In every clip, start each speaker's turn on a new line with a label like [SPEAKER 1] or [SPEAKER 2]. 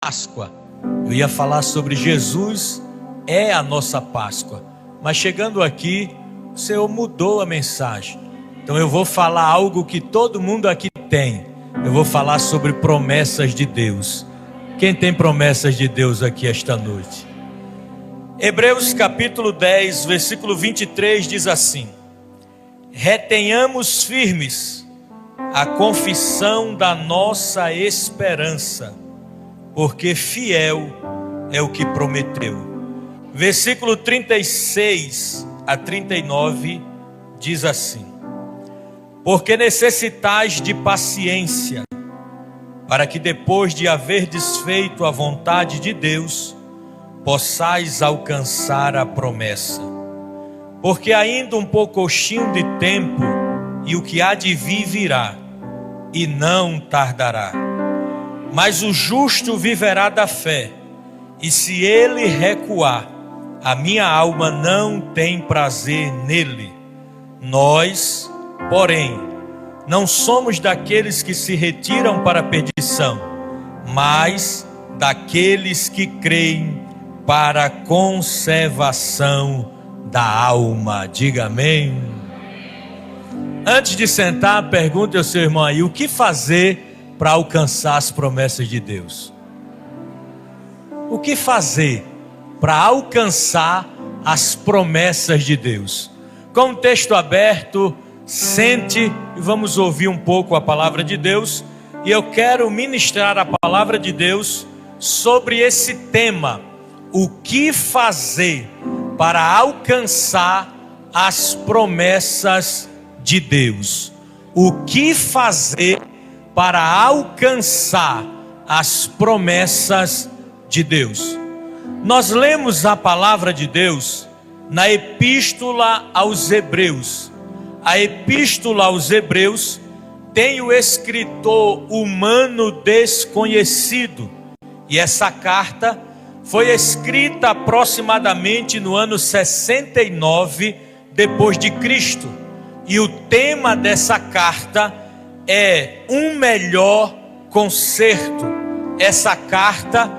[SPEAKER 1] Páscoa. Eu ia falar sobre Jesus é a nossa Páscoa, mas chegando aqui, o Senhor mudou a mensagem. Então eu vou falar algo que todo mundo aqui tem. Eu vou falar sobre promessas de Deus. Quem tem promessas de Deus aqui esta noite? Hebreus capítulo 10, versículo 23 diz assim: retenhamos firmes a confissão da nossa esperança, porque fiel é o que prometeu. Versículo 36 a 39 diz assim: porque necessitais de paciência, para que depois de haver desfeito a vontade de Deus, possais alcançar a promessa. Porque ainda um poucochinho de tempo, e o que há de vir virá, e não tardará. Mas o justo viverá da fé, e se ele recuar, a minha alma não tem prazer nele. Nós, porém, não somos daqueles que se retiram para a perdição, mas daqueles que creem para a conservação da alma. Diga amém. Antes de sentar, pergunte ao seu irmão aí: o que fazer para alcançar as promessas de Deus? O que fazer para alcançar as promessas de Deus? Com o texto aberto, sente e vamos ouvir um pouco a palavra de Deus. E eu quero ministrar a palavra de Deus sobre esse tema: o que fazer para alcançar as promessas de Deus? O que fazer para alcançar as promessas de Deus? Nós lemos a palavra de Deus na Epístola aos Hebreus. A Epístola aos Hebreus tem o escritor humano desconhecido, e essa carta foi escrita aproximadamente no ano 69 depois de Cristo. E o tema dessa carta é um melhor conserto. Essa carta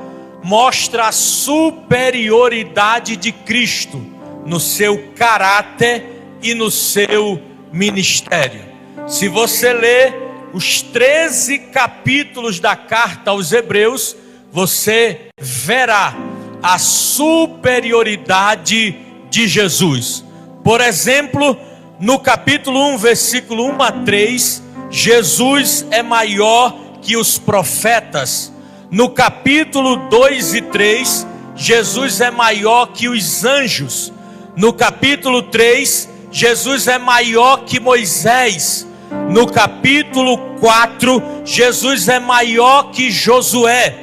[SPEAKER 1] mostra a superioridade de Cristo no seu caráter e no seu ministério. Se você ler os 13 capítulos da carta aos Hebreus, você verá a superioridade de Jesus. Por exemplo, no capítulo 1, versículo 1 a 3, Jesus é maior que os profetas. No capítulo 2 e 3, Jesus é maior que os anjos. No capítulo 3, Jesus é maior que Moisés. No capítulo 4, Jesus é maior que Josué.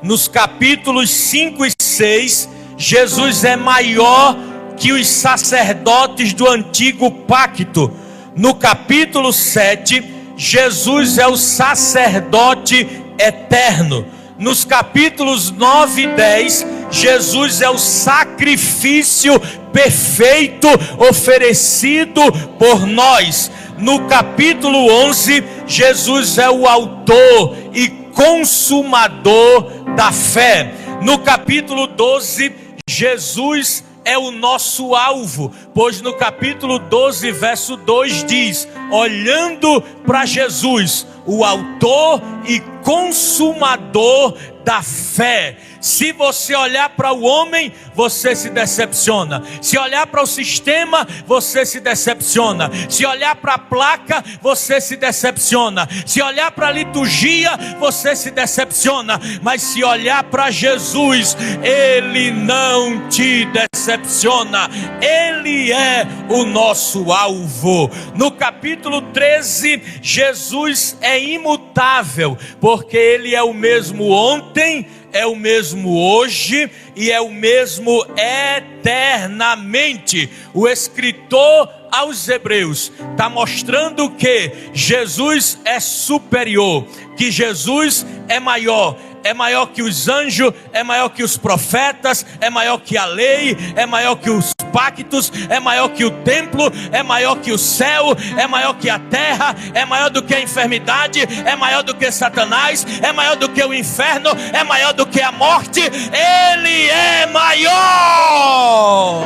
[SPEAKER 1] Nos capítulos 5 e 6, Jesus é maior que os sacerdotes do antigo pacto. No capítulo 7, Jesus é o sacerdote eterno. Nos capítulos 9 e 10, Jesus é o sacrifício perfeito oferecido por nós. No capítulo 11, Jesus é o autor e consumador da fé. No capítulo 12, Jesus é o nosso alvo, pois no capítulo 12, verso 2 diz: olhando para Jesus, o autor e consumador da fé. Se você olhar para o homem, você se decepciona. Se olhar para o sistema, você se decepciona. Se olhar para a placa, você se decepciona. Se olhar para a liturgia, você se decepciona. Mas se olhar para Jesus, Ele não te decepciona. Ele é o nosso alvo. No capítulo 13, Jesus é imutável, porque Ele é o mesmo ontem, é o mesmo hoje e é o mesmo eternamente. O escritor aos Hebreus está mostrando que Jesus é superior, que Jesus é maior. é maior que os anjos, é maior que os profetas, é maior que a lei, é maior que os pactos, é maior que o templo, é maior que o céu, é maior que a terra, é maior do que a enfermidade, é maior do que Satanás, é maior do que o inferno, é maior do que a morte. Ele é maior.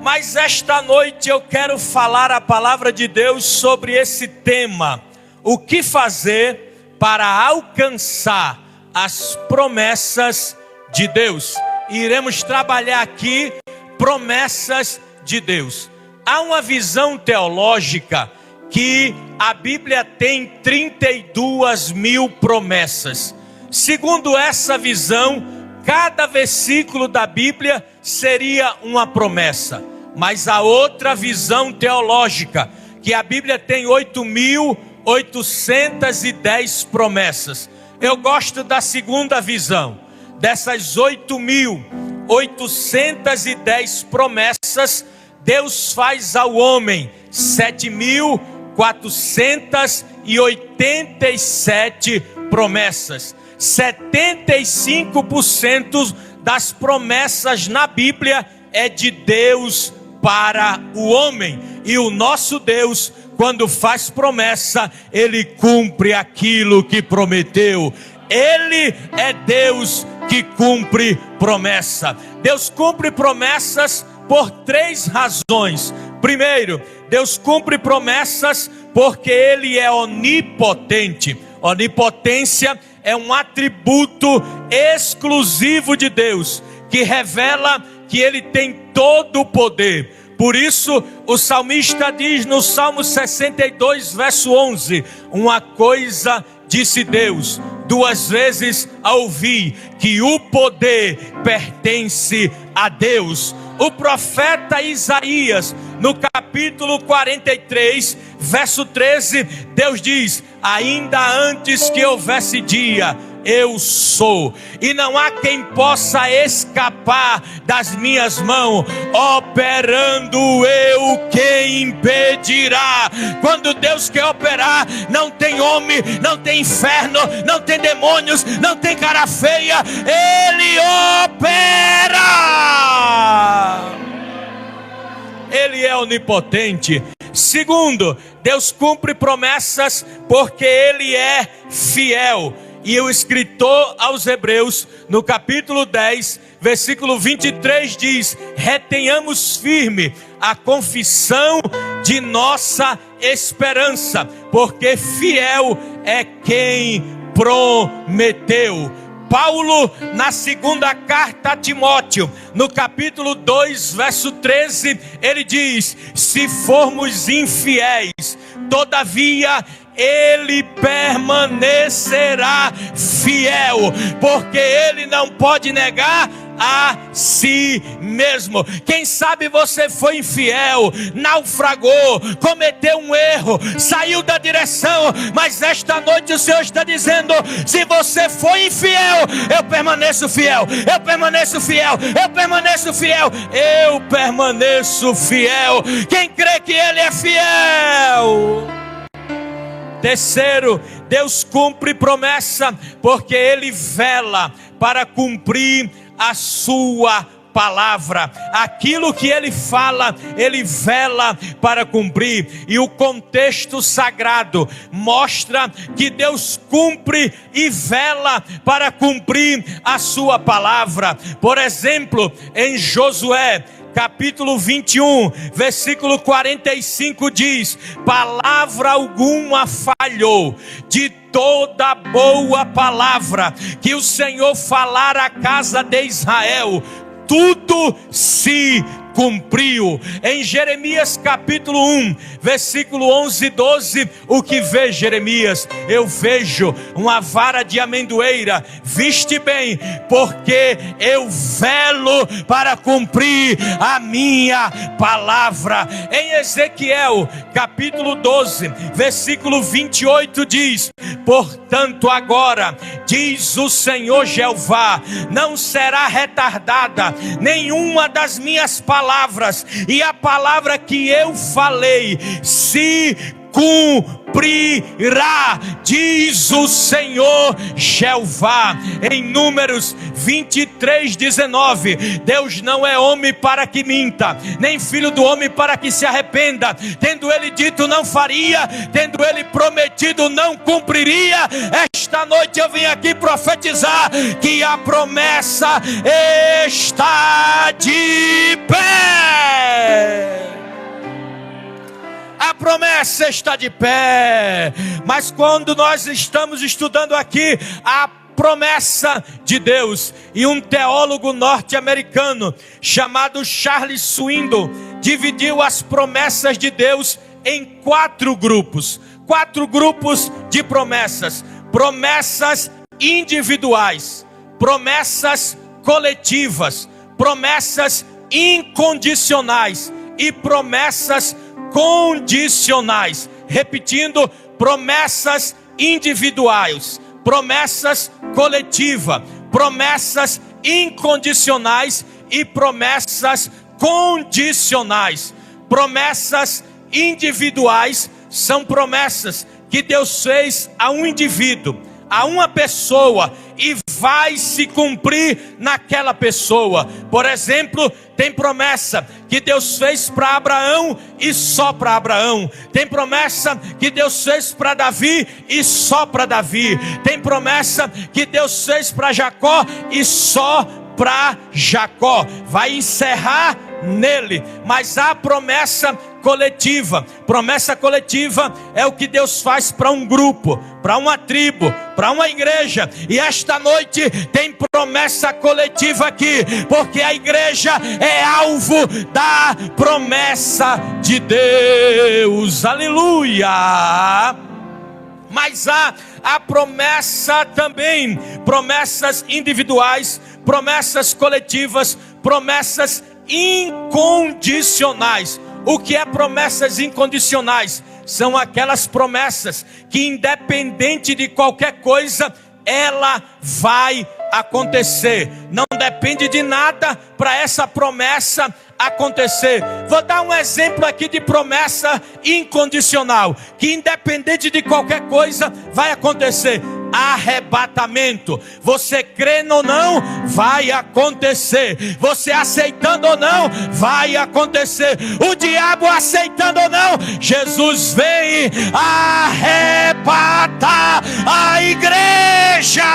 [SPEAKER 1] Mas esta noite eu quero falar a palavra de Deus sobre esse tema: o que fazer para alcançar as promessas de Deus. E iremos trabalhar aqui promessas de Deus. Há uma visão teológica que a Bíblia tem 32 mil promessas. Segundo essa visão, cada versículo da Bíblia seria uma promessa. Mas há outra visão teológica, que a Bíblia tem 8.810 promessas. Eu gosto da segunda visão. Dessas 8.810 promessas, Deus faz ao homem 7.487 promessas. 75% das promessas na Bíblia é de Deus para o homem. E o nosso Deus, quando faz promessa, Ele cumpre aquilo que prometeu. Ele é Deus que cumpre promessa. Deus cumpre promessas por 3 razões. Primeiro, Deus cumpre promessas porque Ele é onipotente. Onipotência é um atributo exclusivo de Deus, que revela que Ele tem todo o poder. Por isso, o salmista diz no Salmo 62, verso 11: uma coisa disse Deus, 2 vezes a ouvir, que o poder pertence a Deus. O profeta Isaías, no capítulo 43, verso 13, Deus diz: ainda antes que houvesse dia, eu sou, e não há quem possa escapar das minhas mãos. Operando eu, quem impedirá? Quando Deus quer operar, não tem homem, não tem inferno, não tem demônios, não tem cara feia. Ele opera. Ele é onipotente. Segundo, Deus cumpre promessas porque Ele é fiel. E o escritor aos Hebreus, no capítulo 10, versículo 23, diz: retenhamos firme a confissão de nossa esperança, porque fiel é quem prometeu. Paulo, na segunda carta a Timóteo, no capítulo 2, verso 13, ele diz: se formos infiéis, todavia Ele permanecerá fiel, porque Ele não pode negar a si mesmo. Quem sabe você foi infiel, naufragou, cometeu um erro, saiu da direção, mas esta noite o Senhor está dizendo: se você foi infiel, eu permaneço fiel, eu permaneço fiel, eu permaneço fiel, eu permaneço fiel. Quem crê que Ele é fiel? Terceiro, Deus cumpre promessa porque Ele vela para cumprir a sua palavra. Aquilo que Ele fala, Ele vela para cumprir. E o contexto sagrado mostra que Deus cumpre e vela para cumprir a sua palavra. Por exemplo, em Josué, capítulo 21, versículo 45 diz: palavra alguma falhou de toda boa palavra que o Senhor falara à casa de Israel, tudo se cumpriu. Em Jeremias capítulo 1, versículo 11 e 12, o que vê Jeremias? Eu vejo uma vara de amendoeira. Viste bem, porque eu velo para cumprir a minha palavra. Em Ezequiel capítulo 12, versículo 28 diz: portanto agora, diz o Senhor Jeová, não será retardada nenhuma das minhas palavras, e a palavra que eu falei se cumprirá. cumprirá, diz o Senhor Jeová. Em Números 23:19, Deus não é homem para que minta, nem filho do homem para que se arrependa. Tendo ele dito, não faria; tendo ele prometido, não cumpriria. Esta noite eu vim aqui profetizar que a promessa está de pé. A promessa está de pé. Mas quando nós estamos estudando aqui a promessa de Deus, e um teólogo norte-americano chamado Charles Swindoll dividiu as promessas de Deus em 4 grupos. 4 grupos de promessas: promessas individuais, promessas coletivas, promessas incondicionais e promessas condicionais. Repetindo: promessas individuais, promessas coletivas, promessas incondicionais e promessas condicionais. Promessas individuais são promessas que Deus fez a um indivíduo, a uma pessoa, e vai se cumprir naquela pessoa. Por exemplo, tem promessa que Deus fez para Abraão e só para Abraão. Tem promessa que Deus fez para Davi e só para Davi. Tem promessa que Deus fez para Jacó e só para Jacó. Vai encerrar nele. Mas há promessa coletiva. Promessa coletiva é o que Deus faz para um grupo, para uma tribo, para uma igreja. E esta noite tem promessa coletiva aqui, porque a igreja é alvo da promessa de Deus. Aleluia! Mas há a promessa também, promessas individuais, promessas coletivas, promessas incondicionais. O que é promessas incondicionais? São aquelas promessas que, independente de qualquer coisa, ela vai acontecer. Não depende de nada para essa promessa acontecer. Vou dar um exemplo aqui de promessa incondicional, que independente de qualquer coisa vai acontecer. Arrebatamento. Você crendo ou não, vai acontecer. Você aceitando ou não, vai acontecer. O diabo aceitando ou não, Jesus vem arrebatar a igreja.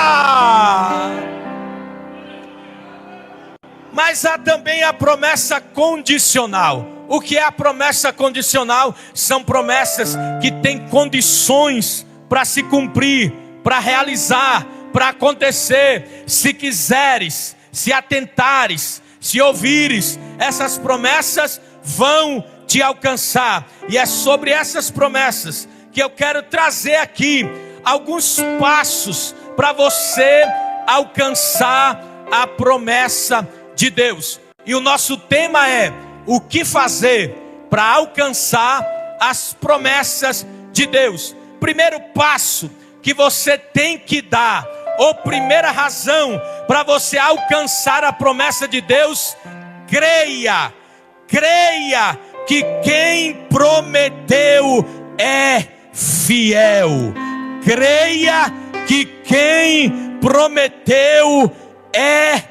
[SPEAKER 1] Mas há também a promessa condicional. O que é a promessa condicional? São promessas que têm condições para se cumprir, para realizar, para acontecer. Se quiseres, se atentares, se ouvires, essas promessas vão te alcançar. E é sobre essas promessas que eu quero trazer aqui alguns passos para você alcançar a promessa de Deus. E o nosso tema é: o que fazer para alcançar as promessas de Deus? Primeiro passo que você tem que dar, ou primeira razão para você alcançar a promessa de Deus: creia que quem prometeu é fiel. Creia que quem prometeu é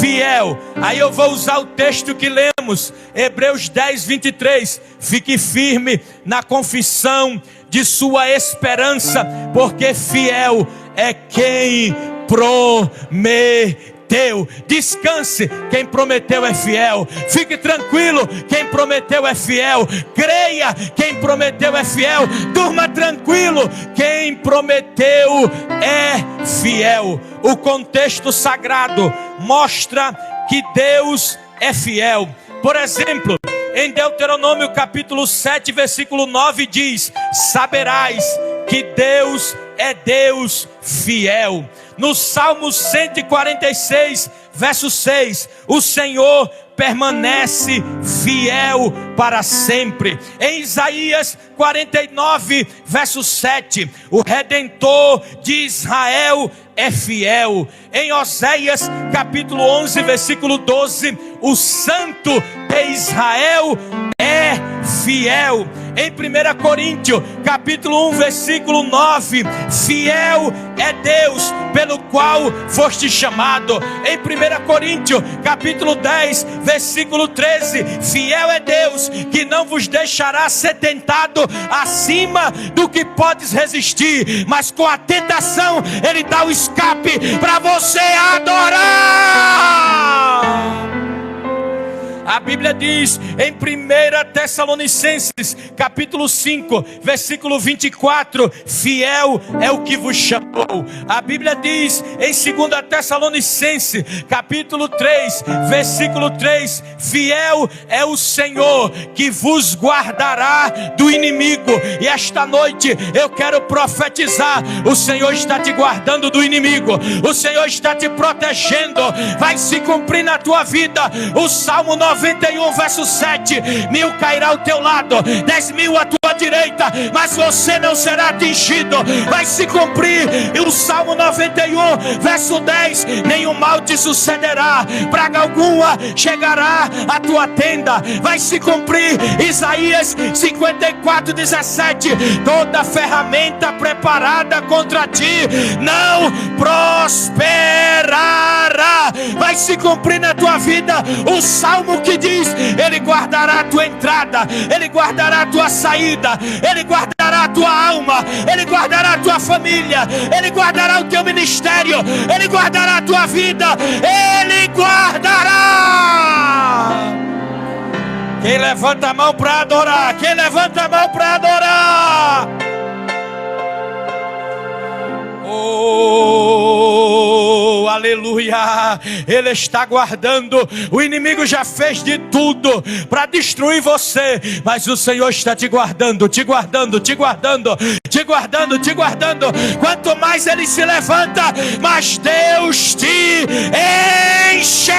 [SPEAKER 1] fiel. Aí eu vou usar o texto que lemos, Hebreus 10:23. Fique firme na confissão de sua esperança, porque fiel é quem prometeu. Descanse, quem prometeu é fiel. Fique tranquilo, quem prometeu é fiel. Creia, quem prometeu é fiel. Durma tranquilo, quem prometeu é fiel. O contexto sagrado mostra que Deus é fiel. Por exemplo, em Deuteronômio capítulo 7, versículo 9 diz: saberás que Deus é Deus fiel. No Salmo 146, verso 6, o Senhor permanece fiel para sempre. Em Isaías 49, verso 7, o Redentor de Israel é fiel. Em Oséias capítulo 11, versículo 12, o Santo de Israel é fiel. Em 1 Coríntios, capítulo 1, versículo 9, fiel é Deus pelo qual foste chamado. Em 1 Coríntios, capítulo 10, versículo 13, fiel é Deus que não vos deixará ser tentado acima do que podes resistir, mas com a tentação Ele dá o escape para você adorar. A Bíblia diz em 1 Tessalonicenses, capítulo 5, versículo 24, fiel é o que vos chamou. A Bíblia diz em 2 Tessalonicenses, capítulo 3, versículo 3, fiel é o Senhor que vos guardará do inimigo. E esta noite eu quero profetizar: o Senhor está te guardando do inimigo, o Senhor está te protegendo. Vai se cumprir na tua vida o Salmo 91, verso 7, 1000 cairá ao teu lado, 10.000 à tua direita, mas você não será atingido. Vai se cumprir o Salmo 91, verso 10, nenhum mal te sucederá, praga alguma chegará à tua tenda. Vai se cumprir Isaías 54, 17, toda ferramenta preparada contra ti não prosperará. Vai se cumprir na tua vida o Salmo que diz: Ele guardará a tua entrada, Ele guardará a tua saída, Ele guardará a tua alma, Ele guardará a tua família, Ele guardará o teu ministério, Ele guardará a tua vida, Ele guardará. Quem levanta a mão para adorar? Quem levanta a mão para adorar? Oh, aleluia! Ele está guardando. O inimigo já fez de tudo para destruir você, mas o Senhor está te guardando, te guardando, te guardando, te guardando, te guardando. Quanto mais ele se levanta, mais Deus te enche.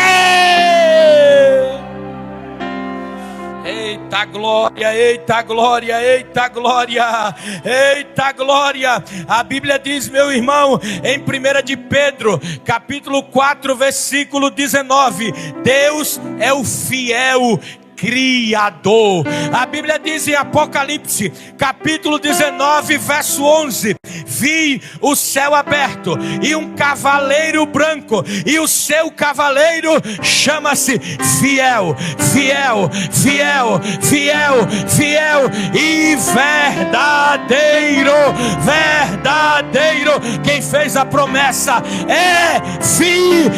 [SPEAKER 1] Eita glória, eita glória, eita glória, eita glória. A Bíblia diz, meu irmão, em 1 de Pedro, capítulo 4, versículo 19, Deus é o fiel Criador. A Bíblia diz em Apocalipse, capítulo 19, verso 11, vi o céu aberto e um cavaleiro branco, e o seu cavaleiro chama-se Fiel, Fiel, Fiel, Fiel, Fiel e verdadeiro, verdadeiro. Quem fez a promessa é fiel.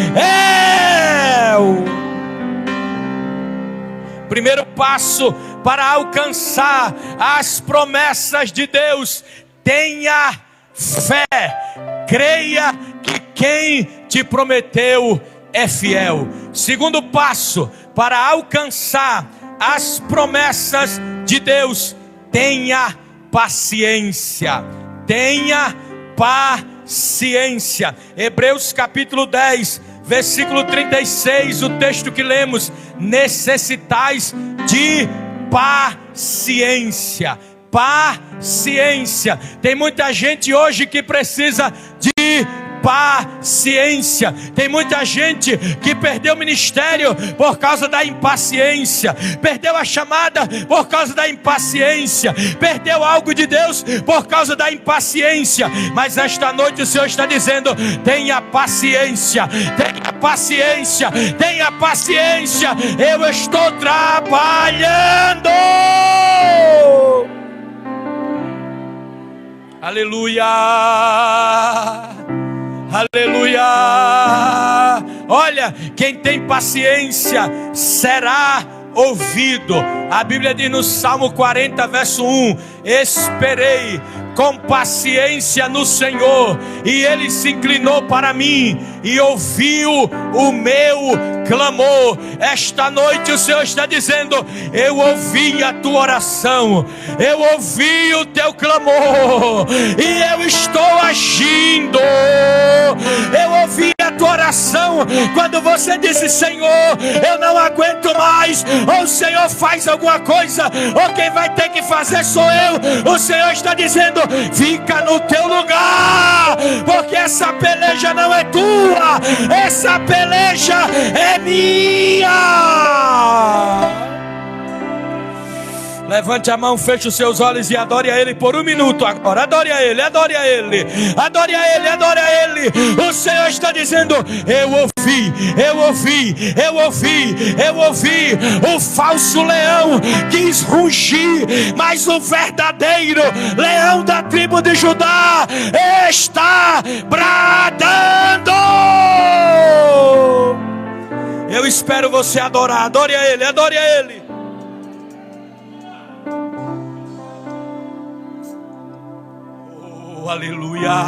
[SPEAKER 1] Primeiro passo para alcançar as promessas de Deus: tenha fé, creia que quem te prometeu é fiel. Segundo passo para alcançar as promessas de Deus: tenha paciência, tenha paciência. Hebreus capítulo 10, versículo 36, o texto que lemos: necessitais de paciência. Paciência. Tem muita gente hoje que precisa de paciência. Tem muita gente que perdeu o ministério por causa da impaciência, perdeu a chamada por causa da impaciência, perdeu algo de Deus por causa da impaciência. Mas esta noite o Senhor está dizendo: tenha paciência, tenha paciência, tenha paciência. Eu estou trabalhando. Aleluia, aleluia. Olha, quem tem paciência será ouvido. A Bíblia diz no Salmo 40, verso 1: esperei com paciência no Senhor, e Ele se inclinou para mim e ouviu o meu clamor. Esta noite o Senhor está dizendo: eu ouvi a tua oração, eu ouvi o teu clamor, e eu estou agindo. Eu ouvi a tua oração quando você disse: Senhor, eu não aguento mais. Ou o Senhor faz alguma coisa, ou quem vai ter que fazer sou eu. O Senhor está dizendo: fica no teu lugar, porque essa peleja não é tua, essa peleja é minha. Levante a mão, feche os seus olhos e adore a Ele por um minuto agora. Adore a Ele, adore a Ele, adore a Ele, adore a Ele. O Senhor está dizendo: eu ouvi, eu ouvi, eu ouvi, eu ouvi. O falso leão quis rugir, mas o verdadeiro leão da tribo de Judá está bradando. Eu espero você adorar. Adore a Ele, adore a Ele. Aleluia.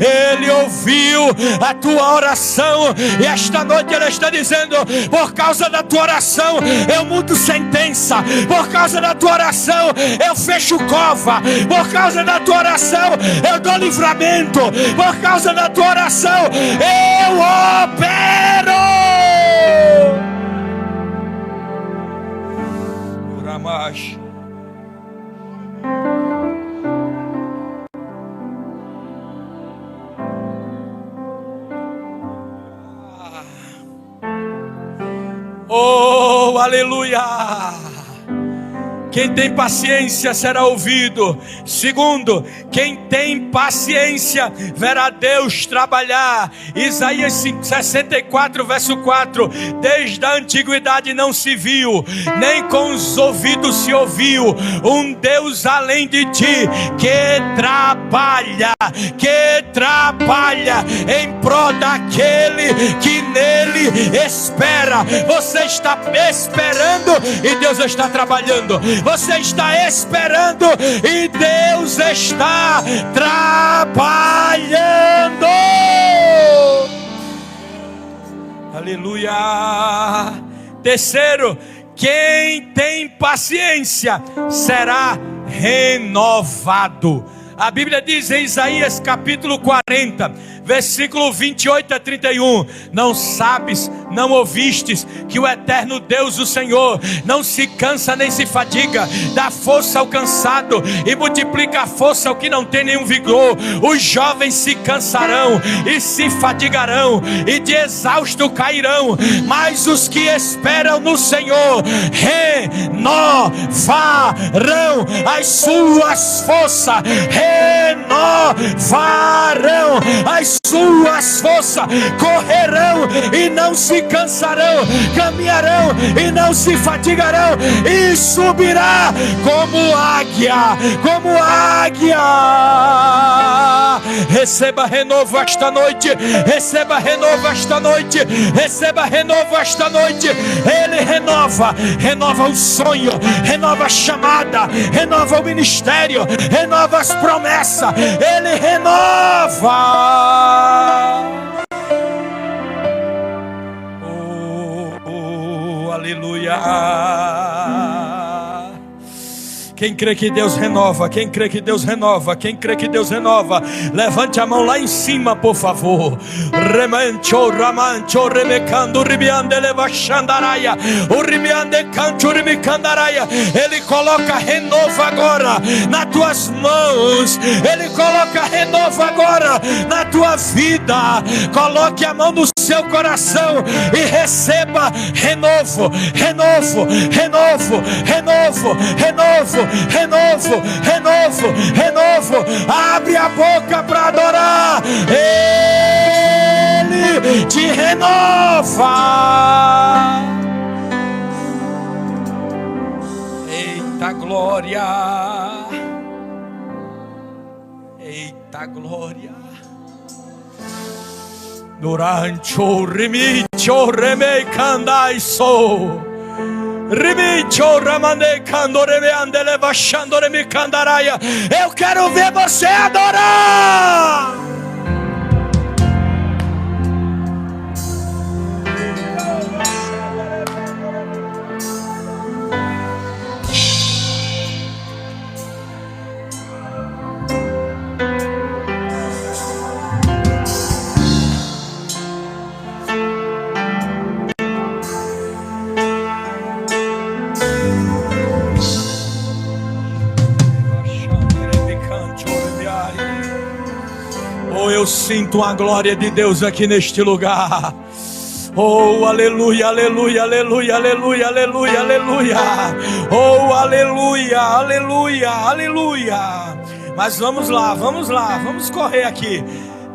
[SPEAKER 1] Ele ouviu a tua oração e esta noite Ele está dizendo: por causa da tua oração eu mudo sentença, por causa da tua oração eu fecho cova, por causa da tua oração eu dou livramento, por causa da tua oração eu opero. Uramash. Oh, aleluia! Quem tem paciência será ouvido. Segundo, quem tem paciência verá Deus trabalhar. Isaías 64 verso 4: desde a antiguidade não se viu, nem com os ouvidos se ouviu, um Deus além de ti, que trabalha em prol daquele que nele espera. Você está esperando e Deus está trabalhando. Você está esperando e Deus está trabalhando. Aleluia. Terceiro, quem tem paciência será renovado. A Bíblia diz em Isaías capítulo 40, versículo 28 a 31: não sabes, não ouvistes que o eterno Deus, o Senhor, não se cansa nem se fadiga, dá força ao cansado e multiplica a força ao que não tem nenhum vigor. Os jovens se cansarão e se fadigarão e de exausto cairão, mas os que esperam no Senhor renovarão as suas forças, renovarão as suas forças, correrão e não se cansarão, caminharão e não se fatigarão, e subirá como águia, como águia. Receba renovo esta noite, receba renovo esta noite, receba renovo esta noite. Ele renova o sonho, renova a chamada, renova o ministério, renova as promessas. Ele renova. Aleluia. Quem crê que Deus renova, quem crê que Deus renova, quem crê que Deus renova, levante a mão lá em cima, por favor. Remancho, ramancho, remecando, ribiande, levachandaraia, o ribiande canto, ribicandaraia. Ele coloca renovo agora nas tuas mãos, Ele coloca renovo agora na tua vida. Coloque a mão no seu coração e receba renovo, renovo, renovo, renovo, renovo, renovo, renovo, renovo. Abre a boca para adorar. Ele te renova. Eita glória, eita glória. Durancho rimicho remei candai so. Eu quero ver você adorar. eu sinto a glória de Deus aqui neste lugar. Oh, aleluia, aleluia, aleluia, aleluia, aleluia, aleluia. Oh, aleluia, aleluia, aleluia. Mas vamos lá, vamos correr aqui.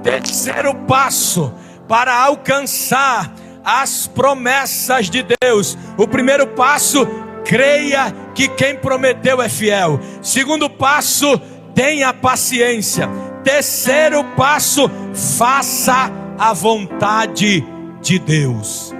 [SPEAKER 1] Terceiro passo para alcançar as promessas de Deus. O primeiro passo, creia que quem prometeu é fiel. Segundo passo, tenha paciência. Terceiro passo, faça a vontade de Deus.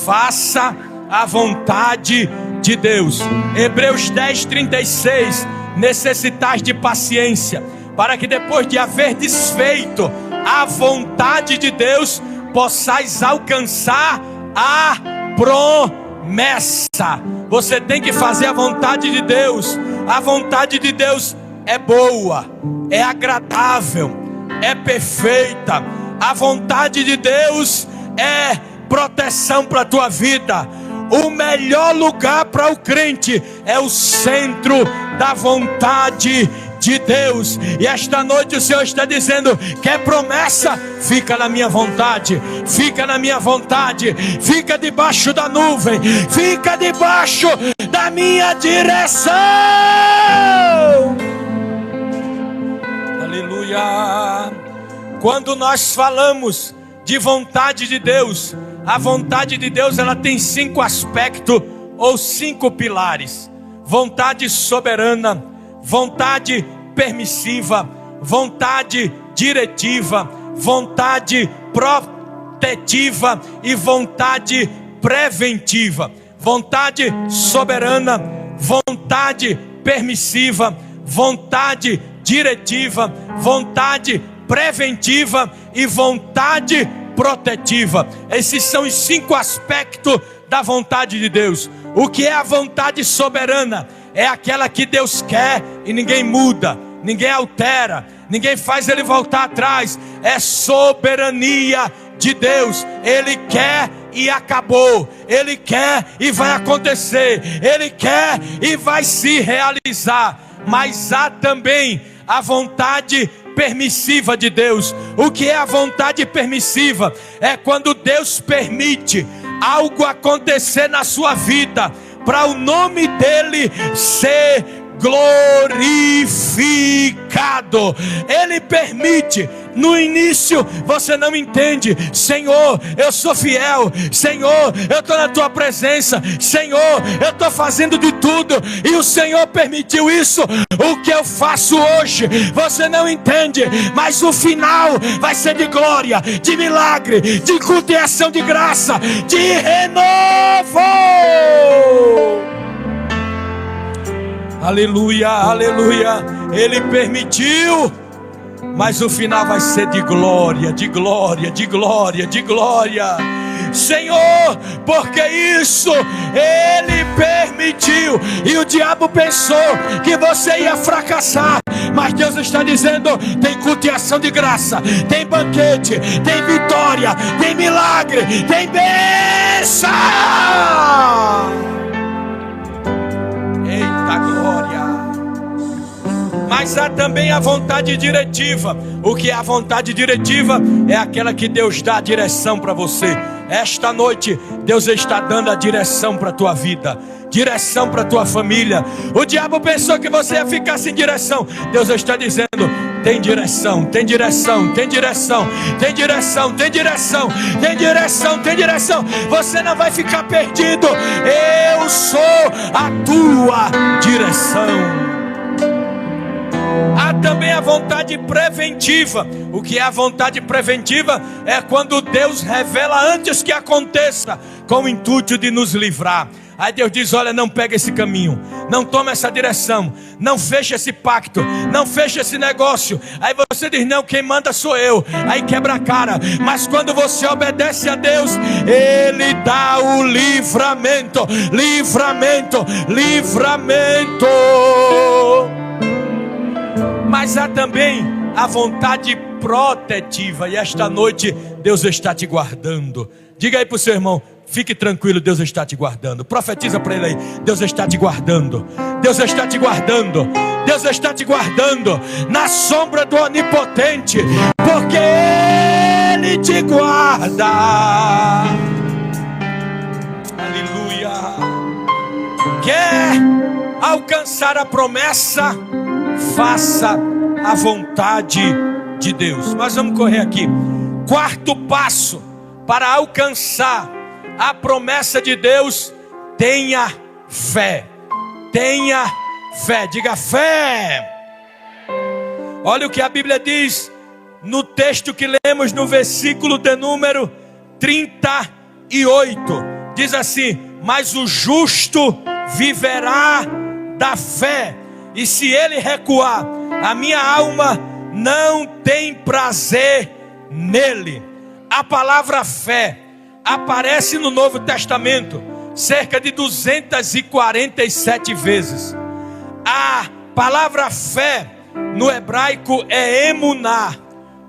[SPEAKER 1] Faça a vontade de Deus. Hebreus 10:36. Necessitais de paciência, para que depois de haver desfeito a vontade de Deus, possais alcançar a promessa. Você tem que fazer a vontade de Deus. A vontade de Deus é boa, é agradável, é perfeita. A vontade de Deus é proteção para a tua vida. O melhor lugar para o crente é o centro da vontade de Deus. E esta noite o Senhor está dizendo: quer promessa? Fica na minha vontade, fica na minha vontade, fica debaixo da nuvem, fica debaixo da minha direção. Aleluia. Quando nós falamos de vontade de Deus, a vontade de Deus, ela tem 5 aspectos ou 5 pilares: vontade soberana, vontade permissiva, vontade diretiva, vontade protetiva e vontade preventiva. Vontade soberana, vontade permissiva, vontade diretiva, vontade preventiva e vontade protetiva. Esses são os 5 aspectos da vontade de Deus. O que é a vontade soberana? É aquela que Deus quer e ninguém muda, ninguém altera, ninguém faz ele voltar atrás. É soberania de Deus. Ele quer e acabou. Ele quer e vai acontecer. Ele quer e vai se realizar. Mas há também a vontade permissiva de Deus. O que é a vontade permissiva? É quando Deus permite algo acontecer na sua vida para o nome dele ser glorificado. Ele permite. No início você não entende. Senhor, eu sou fiel. Senhor, eu estou na tua presença. Senhor, eu estou fazendo de tudo, e o Senhor permitiu isso. O que eu faço hoje você não entende, mas o final vai ser de glória, de milagre, de culto e ação de graça, de renovo. Aleluia, aleluia. Ele permitiu, mas o final vai ser de glória, de glória, de glória, de glória. Senhor, porque isso Ele permitiu. E o diabo pensou que você ia fracassar, mas Deus está dizendo: tem culto e ação de graça, tem banquete, tem vitória, tem milagre, tem bênção. Eita glória. Mas há também a vontade diretiva. O que é a vontade diretiva? É aquela que Deus dá a direção para você. Esta noite Deus está dando a direção para a tua vida, direção para a tua família. O diabo pensou que você ia ficar sem direção. Deus está dizendo: tem direção, tem direção, tem direção, tem direção, tem direção, tem direção, tem direção. Você não vai ficar perdido. Eu sou a tua direção. Há também a vontade preventiva. O que é a vontade preventiva? É quando Deus revela antes que aconteça, com o intuito de nos livrar. Aí Deus diz: olha, não pega esse caminho, não toma essa direção, não fecha esse pacto, não fecha esse negócio. Aí você diz: não, quem manda sou eu. Aí quebra a cara. Mas quando você obedece a Deus, Ele dá o livramento, livramento, livramento. Mas há também a vontade protetiva. E esta noite Deus está te guardando. Diga aí para o seu irmão: fique tranquilo, Deus está te guardando. Profetiza para ele aí: Deus está te guardando. Deus está te guardando. Deus está te guardando na sombra do Onipotente. Porque porque Ele te guarda. Aleluia. Quer alcançar a promessa? Faça a vontade de Deus. Nós vamos correr aqui. Quarto passo para alcançar a promessa de Deus: tenha fé. Tenha fé. Diga fé. Olha o que a Bíblia diz no texto que lemos no versículo de número 38. Diz assim: mas o justo viverá da fé, e se ele recuar, a minha alma não tem prazer nele. A palavra fé aparece no Novo Testamento cerca de 247 vezes. A palavra fé no hebraico é emuná,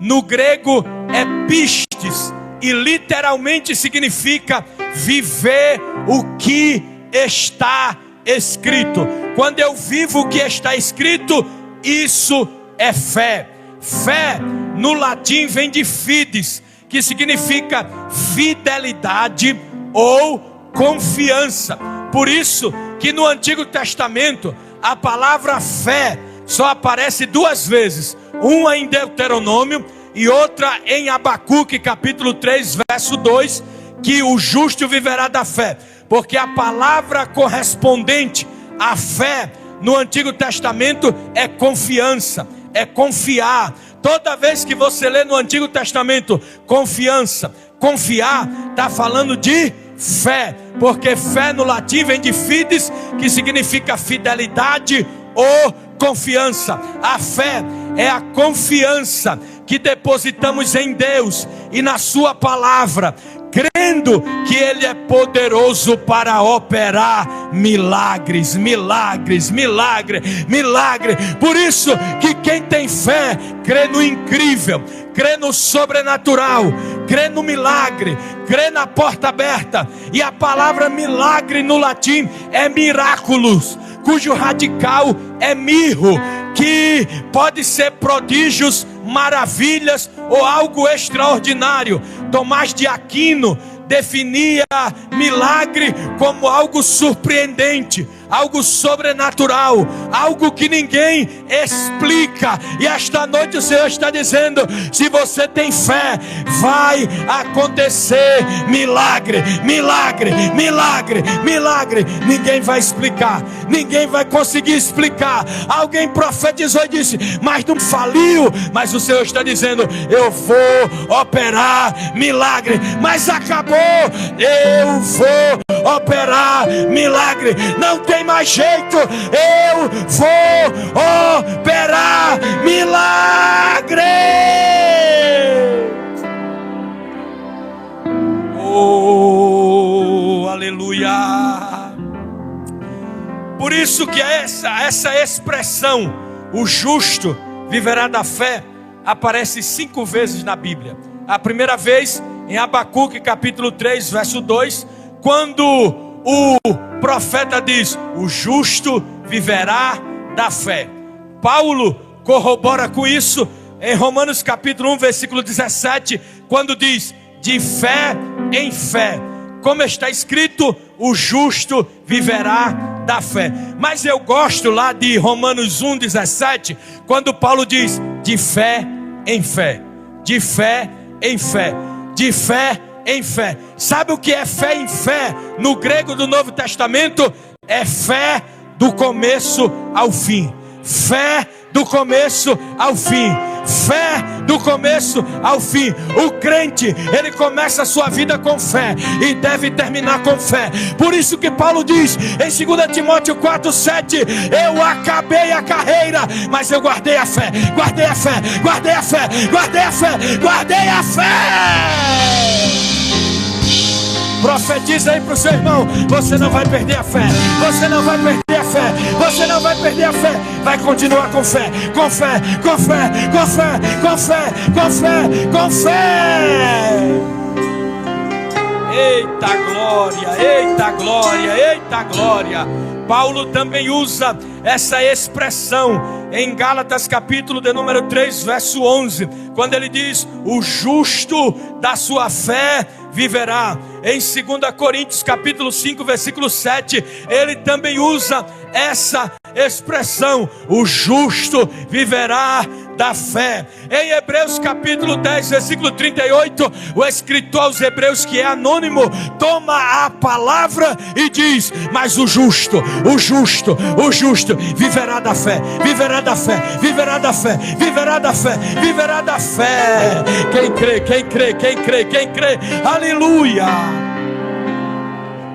[SPEAKER 1] no grego é pistes, e literalmente significa viver o que está escrito. Quando eu vivo o que está escrito, isso é fé. Fé no latim vem de fides, que significa fidelidade ou confiança. Por isso que no Antigo Testamento a palavra fé só aparece duas vezes, uma em Deuteronômio e outra em Abacuque capítulo 3 verso 2, que o justo viverá da fé, porque a palavra correspondente à fé no Antigo Testamento é confiança, é confiar. Toda vez que você lê no Antigo Testamento confiança, confiar, está falando de fé, porque fé no latim vem de fides, que significa fidelidade ou confiança. A fé é a confiança que depositamos em Deus e na sua palavra, crendo que Ele é poderoso para operar milagres, milagres, milagre, milagre. Por isso que quem tem fé, crê no incrível, crê no sobrenatural, crê no milagre, crê na porta aberta. E a palavra milagre no latim é miraculous, cujo radical é mirro, que pode ser prodígios, maravilhas ou algo extraordinário. Tomás de Aquino definia milagre como algo surpreendente, algo sobrenatural, algo que ninguém explica. E esta noite o Senhor está dizendo: se você tem fé, vai acontecer milagre, milagre, milagre, milagre. Ninguém vai explicar, ninguém vai conseguir explicar. Alguém profetizou e disse: mas não faliu. Mas o Senhor está dizendo: eu vou operar milagre. Mas acabou, eu vou operar milagre. Não tem mais jeito, eu vou operar milagre. Oh, aleluia. Por isso que essa expressão, o justo viverá da fé, aparece 5 vezes na Bíblia. A primeira vez em Abacuque capítulo 3 verso 2, quando o profeta diz: o justo viverá da fé. Paulo corrobora com isso em Romanos capítulo 1 versículo 17, quando diz: de fé em fé, como está escrito, o justo viverá da fé. Mas eu gosto lá de Romanos 1:17, quando Paulo diz: de fé em fé, de fé em fé, de fé em fé. Sabe o que é fé em fé no grego do Novo Testamento? É fé do começo ao fim. Fé do começo ao fim. Fé do começo ao fim. O crente, ele começa a sua vida com fé e deve terminar com fé. Por isso que Paulo diz em 2 Timóteo 4:7: eu acabei a carreira, mas eu guardei a fé. Guardei a fé, guardei a fé, guardei a fé, guardei a fé. Profetiza aí para o seu irmão: você não vai perder a fé, você não vai perder a fé, você não vai perder a fé. Vai continuar com fé, com fé, com fé, com fé, com fé, com fé, com fé. Eita glória, eita glória, eita glória. Paulo também usa essa expressão em Gálatas capítulo de número 3, verso 11, quando ele diz: o justo da sua fé viverá. Em 2 Coríntios capítulo 5, versículo 7, ele também usa essa expressão: o justo viverá da fé. Em Hebreus capítulo 10, versículo 38, o escritor aos Hebreus, que é anônimo, toma a palavra e diz: mas o justo viverá da fé, viverá da fé, viverá da fé, viverá da fé, viverá da fé. Quem crê, quem crê, quem crê, quem crê, aleluia.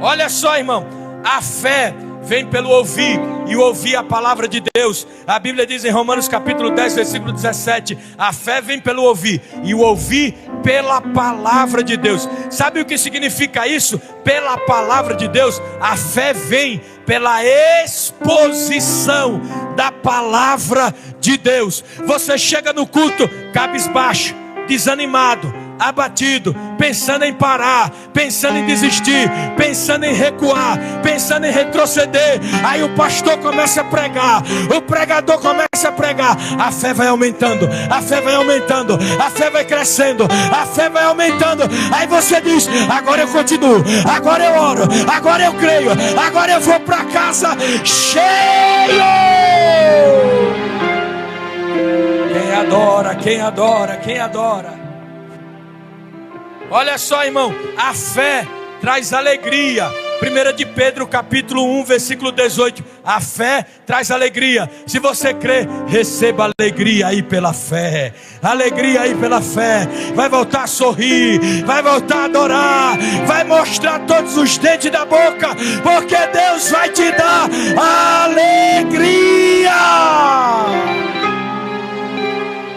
[SPEAKER 1] Olha só, irmão, a fé vem pelo ouvir, e ouvir a palavra de Deus. A Bíblia diz em Romanos capítulo 10, versículo 17: a fé vem pelo ouvir, e o ouvir pela palavra de Deus. Sabe o que significa isso? Pela palavra de Deus. A fé vem pela exposição da palavra de Deus. Você chega no culto cabisbaixo, desanimado, abatido, pensando em parar, pensando em desistir, pensando em recuar, pensando em retroceder. Aí o pastor começa a pregar, o pregador começa a pregar, a fé vai aumentando, a fé vai aumentando, a fé vai crescendo, a fé vai aumentando. Aí você diz: agora eu continuo, agora eu oro, agora eu creio, agora eu vou para casa cheio. Quem adora, quem adora, quem adora. Olha só, irmão, a fé traz alegria. 1 de Pedro capítulo 1, versículo 18. A fé traz alegria. Se você crê, receba alegria aí pela fé. Alegria aí pela fé. Vai voltar a sorrir, vai voltar a adorar, vai mostrar todos os dentes da boca, porque Deus vai te dar alegria.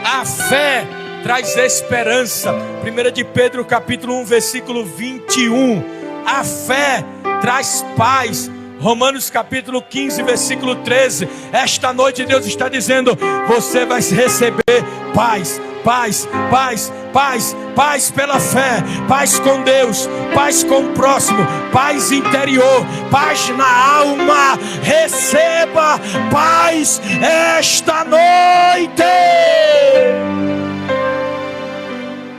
[SPEAKER 1] A fé traz esperança. 1 de Pedro capítulo 1, versículo 21. A fé traz paz. Romanos capítulo 15, versículo 13. Esta noite Deus está dizendo: você vai receber paz, paz, paz, paz, paz pela fé, paz com Deus, paz com o próximo, paz interior, paz na alma. Receba paz esta noite.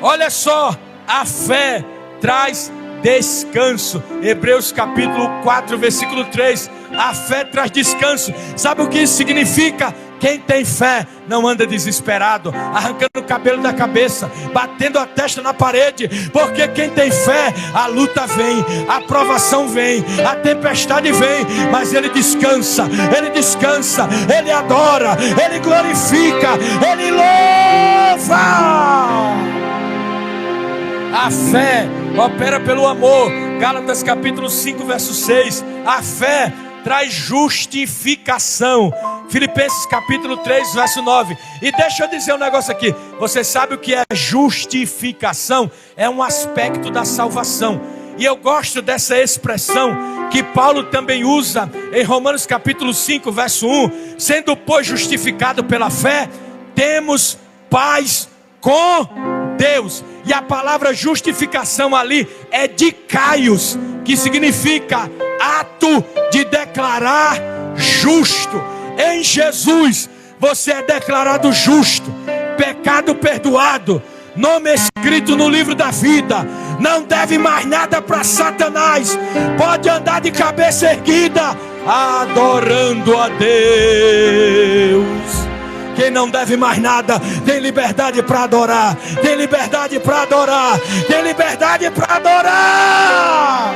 [SPEAKER 1] Olha só, a fé traz descanso. Hebreus capítulo 4, versículo 3. A fé traz descanso. Sabe o que isso significa? Quem tem fé não anda desesperado, arrancando o cabelo da cabeça, batendo a testa na parede. Porque quem tem fé, a luta vem, a provação vem, a tempestade vem, mas ele descansa, ele adora, ele glorifica, ele louva. A fé opera pelo amor. Gálatas capítulo 5, verso 6. A fé traz justificação. Filipenses capítulo 3, verso 9. E deixa eu dizer um negócio aqui. Você sabe o que é justificação? É um aspecto da salvação. E eu gosto dessa expressão que Paulo também usa em Romanos capítulo 5, verso 1. Sendo, pois, justificado pela fé, temos paz com Deus. E a palavra justificação ali é dikaios, que significa ato de declarar justo. Em Jesus você é declarado justo, pecado perdoado, nome escrito no livro da vida. Não deve mais nada para Satanás. Pode andar de cabeça erguida, adorando a Deus. Quem não deve mais nada, tem liberdade para adorar, tem liberdade para adorar, tem liberdade para adorar.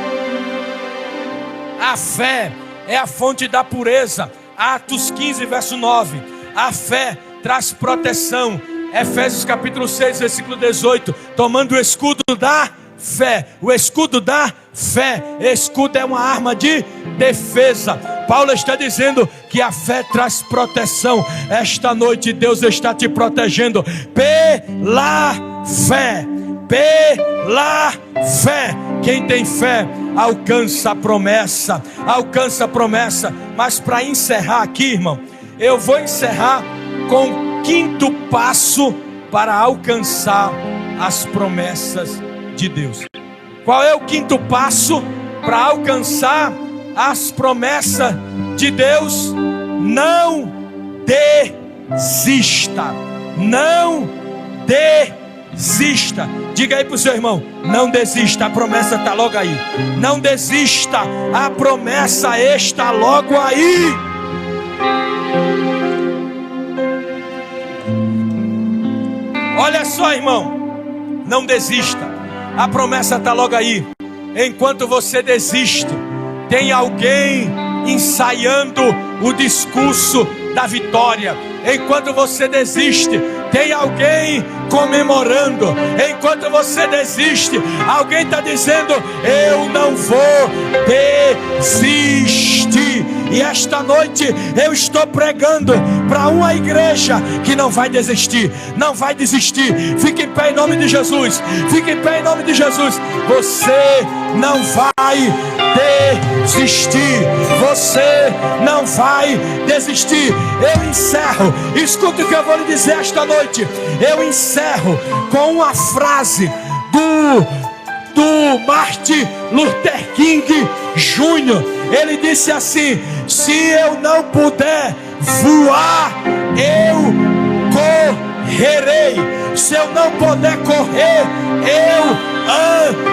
[SPEAKER 1] A fé é a fonte da pureza. Atos 15, verso 9. A fé traz proteção. Efésios capítulo 6, versículo 18. Tomando o escudo da fé. O escudo da fé. Escudo é uma arma de defesa. Paulo está dizendo que a fé traz proteção. Esta noite Deus está te protegendo pela fé. Pela fé. Quem tem fé alcança a promessa. Alcança a promessa. Mas para encerrar aqui, irmão, eu vou encerrar com o quinto passo para alcançar as promessas de Deus. Qual é o quinto passo para alcançar as promessas de Deus? Não desista. Não desista. Diga aí para o seu irmão: não desista, a promessa está logo aí. Não desista, a promessa está logo aí. Olha só, irmão, não desista, a promessa está logo aí. Enquanto você desiste, tem alguém ensaiando o discurso da vitória. Enquanto você desiste, tem alguém comemorando. Enquanto você desiste, alguém está dizendo: eu não vou desistir. E esta noite eu estou pregando para uma igreja que não vai desistir, não vai desistir. Fique em pé em nome de Jesus. Fique em pé em nome de Jesus. Você não vai desistir. Você não vai desistir. Eu encerro. Escuta o que eu vou lhe dizer esta noite. Eu encerro com uma frase do Martin Luther King Jr. Ele disse assim: se eu não puder voar, eu correrei. Se eu não puder correr, eu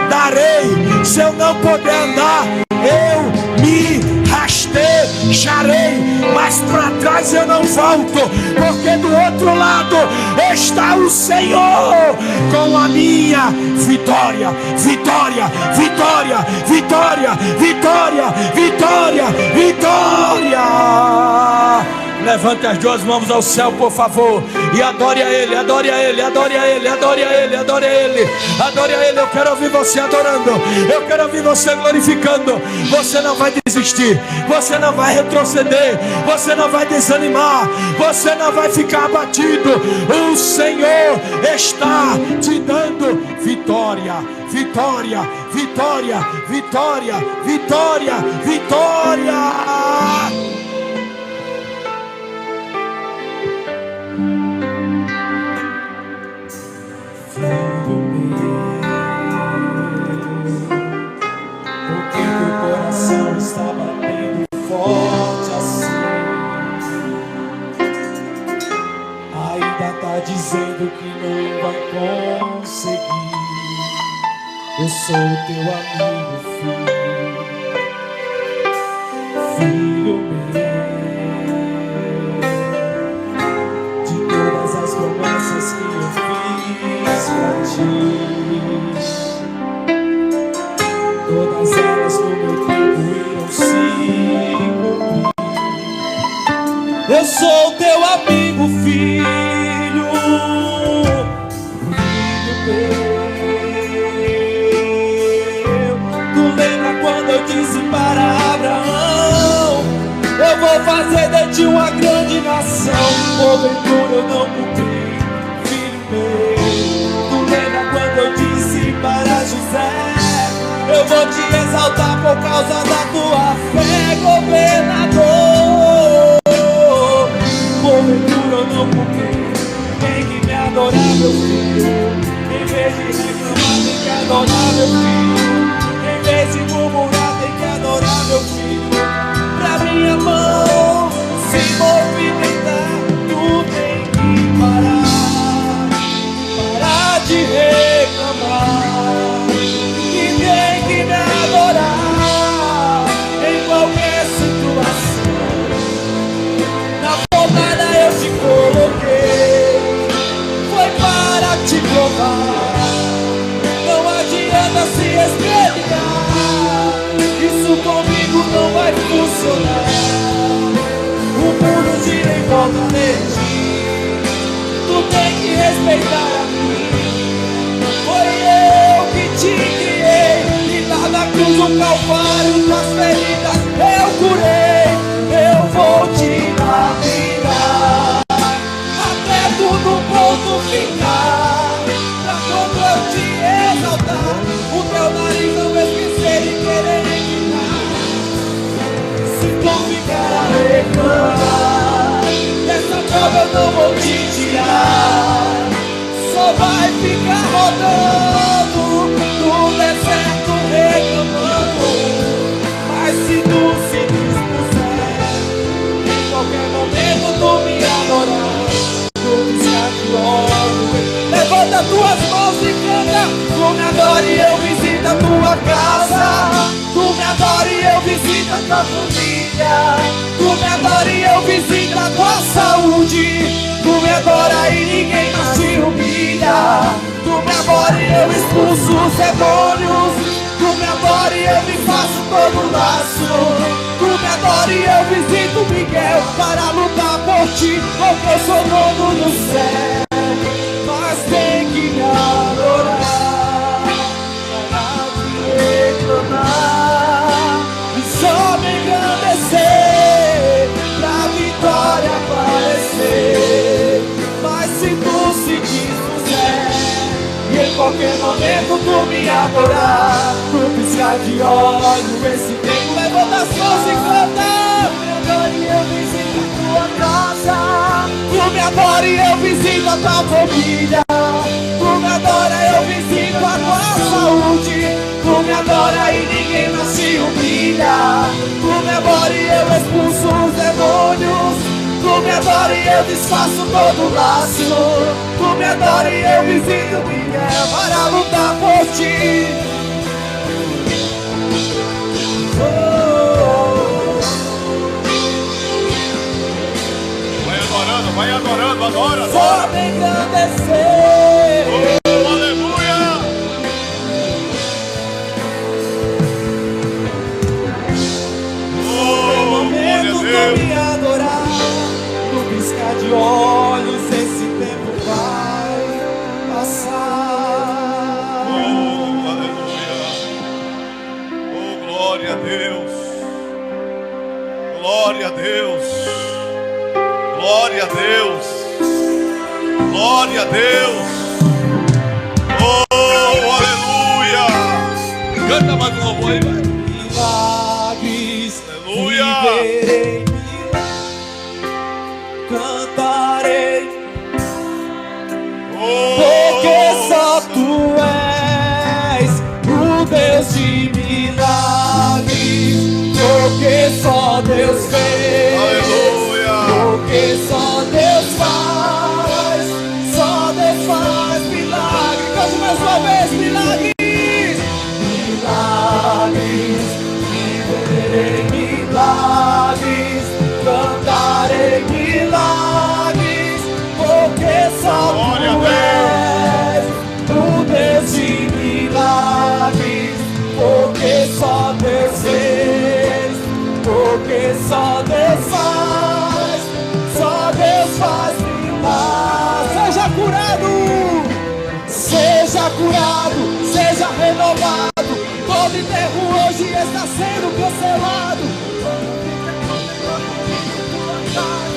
[SPEAKER 1] andarei. Se eu não puder andar, eu me rastejarei. Mas para trás eu não volto, porque do outro lado está o Senhor com a minha vitória. Vitória, vitória, vitória, vitória, vitória, vitória. Levante as duas mãos ao céu, por favor, e adore a Ele, adore a Ele, adore a Ele, adore a Ele, adore a Ele, adore a Ele. Eu quero ouvir você adorando, eu quero ouvir você glorificando. Você não vai desistir, você não vai retroceder, você não vai desanimar, você não vai ficar abatido. O Senhor está te dando vitória, vitória, vitória, vitória, vitória, vitória.
[SPEAKER 2] Porque teu coração está batendo forte assim. Ainda tá dizendo que não vai conseguir. Eu sou o teu amigo, filho meu. De todas as promessas que eu fiz pra ti, todas elas no meu tempo irão se cumprir. Eu sou teu amigo, filho meu. Tu lembra quando eu disse para Abraão: eu vou fazer de ti uma grande nação. Porventura eu não cumpri, filho meu. Tu lembra quando eu disse para José: eu vou te exaltar por causa da tua fé, governador. Porventura eu não cumpri, tem que me adorar, meu filho. Em vez de reclamar, tem que adorar, meu filho. Em vez de murmurar, tem que adorar, meu filho. Pra minha mão se movimentar, tu tem que parar, parar de reclamar. E tem que me adorar em qualquer situação. Na porrada eu te coloquei, foi para te provar. Não adianta se espelhar, isso comigo não vai funcionar. O mundo gira em volta de ti, tu tem que respeitar a mim. Foi eu que te criei, e lá na cruz do Calvário, nas feridas eu curei. Eu vou te lapidar até tudo pronto ficar, pra quando eu te exaltar, o teu nariz não esquecer e querer evitar. Se tu ficar a reclamar, dessa prova eu não vou te tirar. Só vai ficar rodando no deserto reclamando. Mas se tu se dispuser, em qualquer família. Tu me adora e eu visito a tua saúde. Tu me adora e ninguém mais te humilha. Tu me adora e eu expulso os demônios. Tu me adora e eu me faço todo laço. Tu me adora e eu visito Miguel para lutar por ti, porque eu sou dono do céu. Mas tem que me adorar, para te reclamar e só me engrandecer, pra vitória aparecer. Mas se tu se dispuser e em qualquer momento tu me adorar, no piscar de olhos, esse tempo levanta as mãos e canta. Tu me adora e eu visito a tua casa. Tu me adora e eu visito a tua família. Tu me adora e eu visito a tua saúde. Tu me adora e ninguém mais se humilha. Tu me adora e eu expulso os demônios. Tu me adora e eu desfaço todo laço. Tu me adora e eu visito Miguel para lutar por ti.
[SPEAKER 3] Vai adorando, adora.
[SPEAKER 2] Só me engrandecer.
[SPEAKER 3] Oh, aleluia.
[SPEAKER 2] No momento tu me adorar, no piscar de olhos, esse tempo vai passar.
[SPEAKER 3] Oh, aleluia. Oh, glória a Deus. Glória a Deus. Glória a Deus. Glória a Deus. Oh, aleluia. Canta mais um louvor aí, vai.
[SPEAKER 2] Milagres,
[SPEAKER 3] Aleluia.
[SPEAKER 2] viverei, cantarei, porque só tu és o Deus de milagres, porque só Deus fez.
[SPEAKER 3] Aleluia.
[SPEAKER 2] Porque só Deus faz milagre. Cante mais uma vez, milagres. Milagres, viverei milagres, cantarei milagres, porque só tu és o Deus de milagres, porque só Deus fez, porque só Deus faz. Só Deus faz milagres. Seja curado, seja renovado. Todo enterro hoje está sendo cancelado.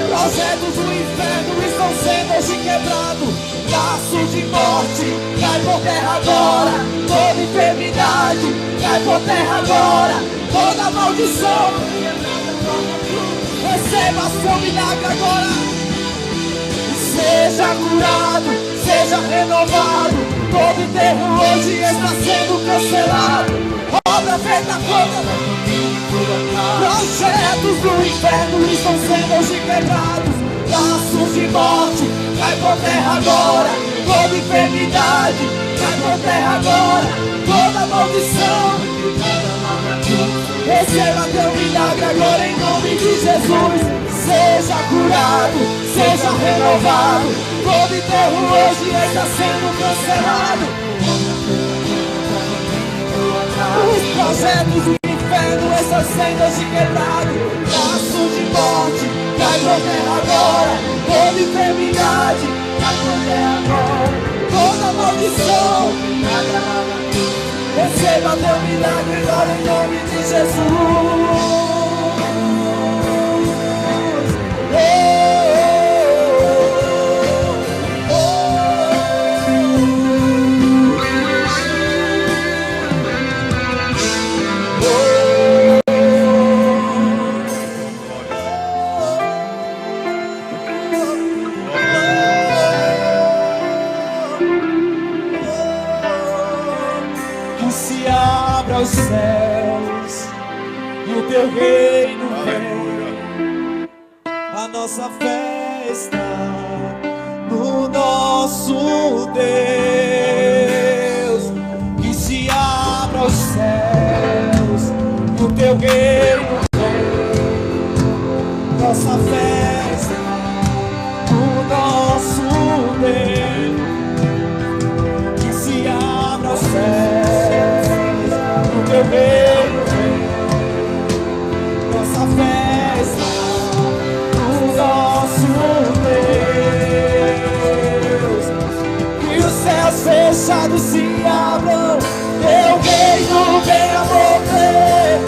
[SPEAKER 2] Projetos do inferno estão sendo hoje quebrados. Laços de morte cai por terra agora. Toda enfermidade cai por terra agora. Toda maldição, receba seu milagre agora. Seja curado, seja renovado. Todo enterro hoje está sendo cancelado. Obra feita contra projetos do inferno estão sendo hoje quebrados. Laços de morte cai por terra agora. Toda enfermidade cai por terra agora. Toda maldição, receba teu milagre agora em nome de Jesus. Seja curado, seja renovado. Todo enterro hoje está sendo cancelado. Os projetos do inferno estão sendo hoje quebrados. Laços de morte cai por terra agora. Toda enfermidade cai por terra agora. Toda maldição, receba teu milagre agora em nome de Jesus. Que se abra os céus e o teu reino venha. A nossa fé está no nosso Deus. Que se abra os céus e o teu reino venha. fechados se abram, teu reino venha mover.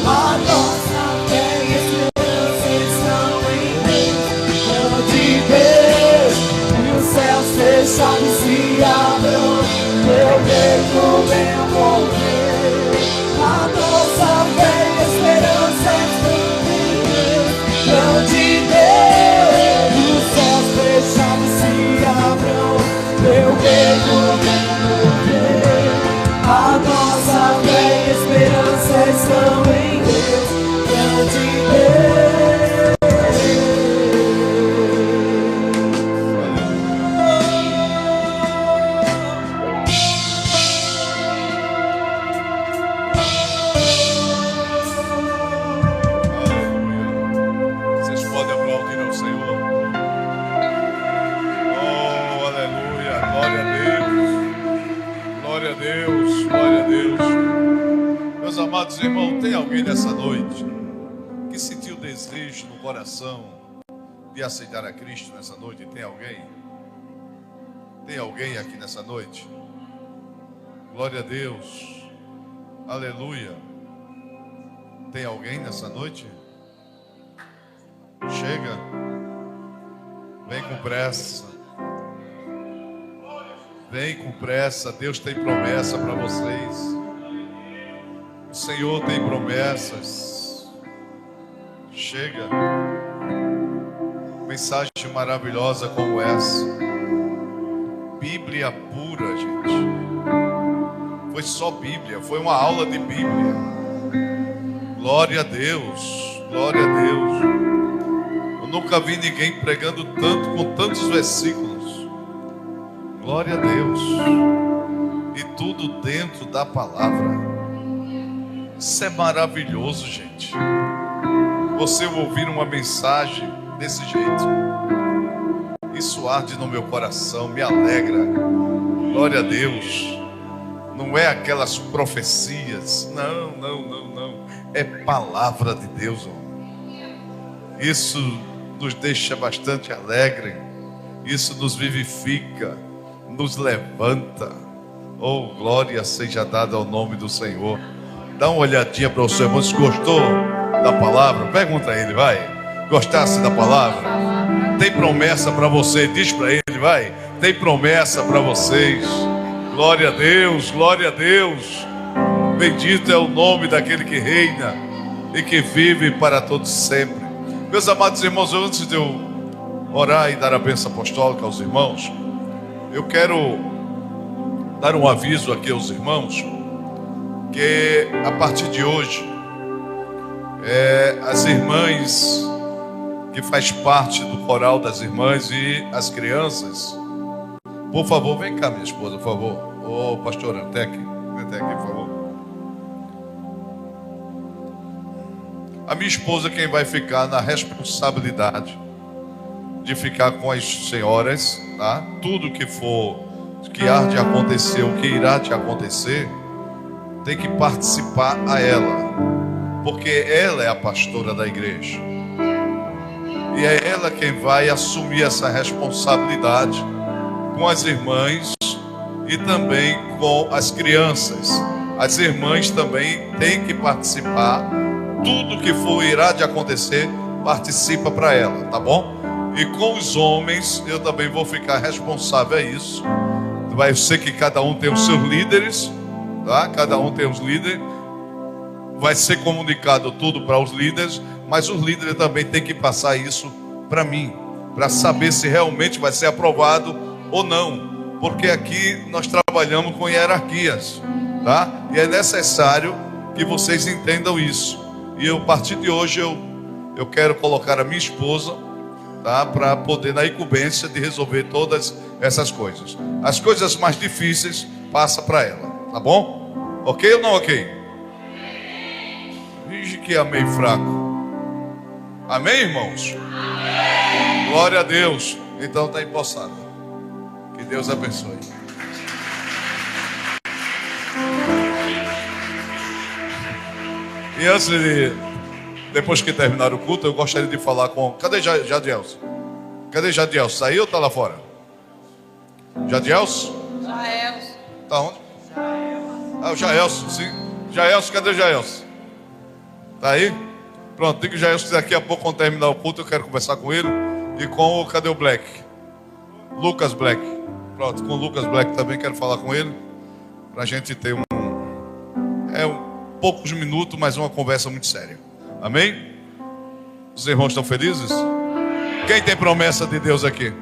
[SPEAKER 2] A nossa fé e esperança estão em Deus, plano de Deus. E os céus fechados se abram, teu reino venha mover. A nossa fé e esperança estão em Deus, plano de Deus. E os céus fechados se abram, teu reino venha mover. A nossa fé e esperança estão em Deus, plano de Deus.
[SPEAKER 3] Vocês podem aplaudir ao Senhor. Oh, aleluia, glória a Deus, glória a Deus, glória a Deus. Meus amados irmãos, tem alguém nessa noite que sentiu desejo no coração de aceitar a Cristo nessa noite? Tem alguém? Tem alguém aqui nessa noite? Glória a Deus, aleluia. Tem alguém nessa noite? Chega, vem com pressa, vem com pressa. Deus tem promessa para vocês. O Senhor tem promessas. Chega. Mensagem maravilhosa como essa. Bíblia pura, gente. Foi só Bíblia, foi uma aula de Bíblia. Glória a Deus, glória a Deus. Eu nunca vi ninguém pregando tanto, com tantos versículos. Glória a Deus. E tudo dentro da palavra. Isso é maravilhoso, gente. Você ouvir uma mensagem desse jeito, isso arde no meu coração, me alegra. Glória a Deus. Não é aquelas profecias. Não. É palavra de Deus. Isso nos deixa bastante alegre. Isso nos vivifica, nos levanta. Oh, glória seja dada ao nome do Senhor. Dá uma olhadinha para o seu irmão. Se gostou da palavra, pergunta a ele, vai. Gostasse da palavra? Tem promessa para você? Diz para ele, vai. Tem promessa para vocês. Glória a Deus, glória a Deus. Bendito é o nome daquele que reina e que vive para todos sempre. Meus amados irmãos, antes de eu orar e dar a bênção apostólica aos irmãos, eu quero dar um aviso aqui aos irmãos, que a partir de hoje, as irmãs que faz parte do coral das irmãs e as crianças, por favor, vem cá, minha esposa, por favor. Ô, pastor Antec, vem até aqui, por favor. A minha esposa quem vai ficar na responsabilidade de ficar com as senhoras, tá? Tudo que for, que há de acontecer, o que irá de acontecer, tem que participar a ela, porque ela é a pastora da igreja. E é ela quem vai assumir essa responsabilidade com as irmãs e também com as crianças. As irmãs também têm que participar. Tudo que for irá de acontecer, participa para ela, tá bom? E com os homens, eu também vou ficar responsável a isso. Eu sei que cada um tem os seus líderes, tá? Cada um tem os líderes. Vai ser comunicado tudo para os líderes, mas os líderes também têm que passar isso para mim, para saber se realmente vai ser aprovado ou não, porque aqui nós trabalhamos com hierarquias, tá? E é necessário que vocês entendam isso. E a partir de hoje eu quero colocar a minha esposa, tá? Para poder na incumbência de resolver todas essas coisas. As coisas mais difíceis passa para ela, tá bom? Ok ou não ok? Finge que amém fraco. Amém, irmãos? Amém. Glória a Deus. Então está empossado. Que Deus abençoe. E antes de, depois que terminar o culto, eu gostaria de falar com... Cadê Jadielson? Cadê Jadielson? Saiu ou está lá fora? Jadielson? Tá onde? Ah, o Jaelson, sim. Jaelson, cadê o Jaelson? Tá aí? Pronto, diga o Jaelson que daqui a pouco, quando terminar o culto, eu quero conversar com ele. E com o, cadê o Black? Lucas Black. Pronto, com o Lucas Black também quero falar com ele. Pra gente ter poucos minutos, mas uma conversa muito séria. Amém? Os irmãos estão felizes? Quem tem promessa de Deus aqui?